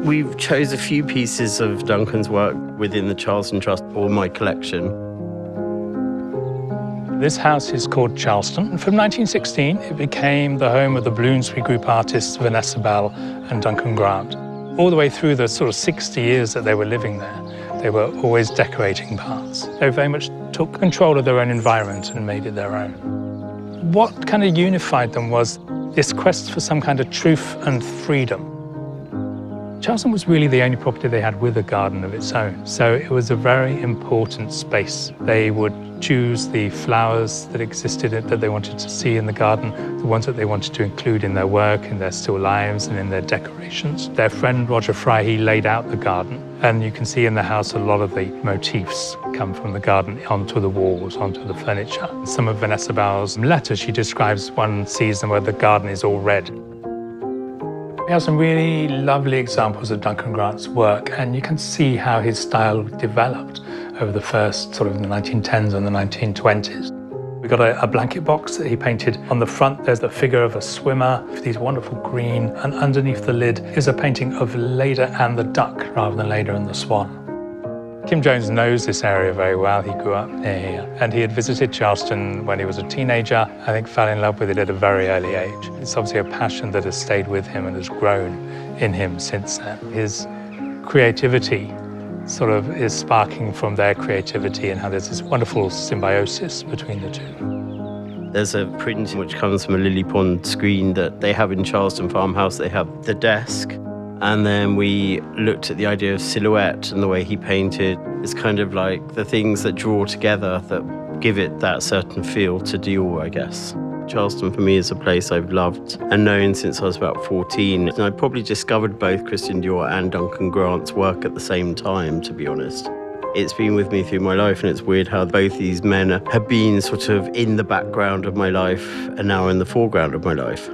We've chose a few pieces of Duncan's work within the Charleston Trust for my collection. This house is called Charleston. From 1916, it became the home of the Bloomsbury group artists Vanessa Bell and Duncan Grant. All the way through the sort of 60 years that they were living there, they were always decorating parts. They very much took control of their own environment and made it their own. What kind of unified them was this quest for some kind of truth and freedom. Charleston was really the only property they had with a garden of its own, so it was a very important space. They would choose the flowers that existed that they wanted to see in the garden, the ones that they wanted to include in their work, in their still lives and in their decorations. Their friend Roger Fry, he laid out the garden, and you can see in the house a lot of the motifs come from the garden onto the walls, onto the furniture. Some of Vanessa Bell's letters, she describes one season where the garden is all red. We have some really lovely examples of Duncan Grant's work, and you can see how his style developed over the first sort of the 1910s and the 1920s. We've got a blanket box that he painted. On the front, there's the figure of a swimmer with these wonderful green, and underneath the lid is a painting of Leda and the duck rather than Leda and the swan. Kim Jones knows this area very well. He grew up near here, and he had visited Charleston when he was a teenager. I think fell in love with it at a very early age. It's obviously a passion that has stayed with him and has grown in him since then. His creativity sort of is sparking from their creativity, and how there's this wonderful symbiosis between the two. There's a print which comes from a lily pond screen that they have in Charleston Farmhouse. They have the desk. And then we looked at the idea of silhouette and the way he painted. It's kind of like the things that draw together that give it that certain feel to Dior, I guess. Charleston for me is a place I've loved and known since I was about 14. And I probably discovered both Christian Dior and Duncan Grant's work at the same time, to be honest. It's been with me through my life, and it's weird how both these men have been sort of in the background of my life and now in the foreground of my life.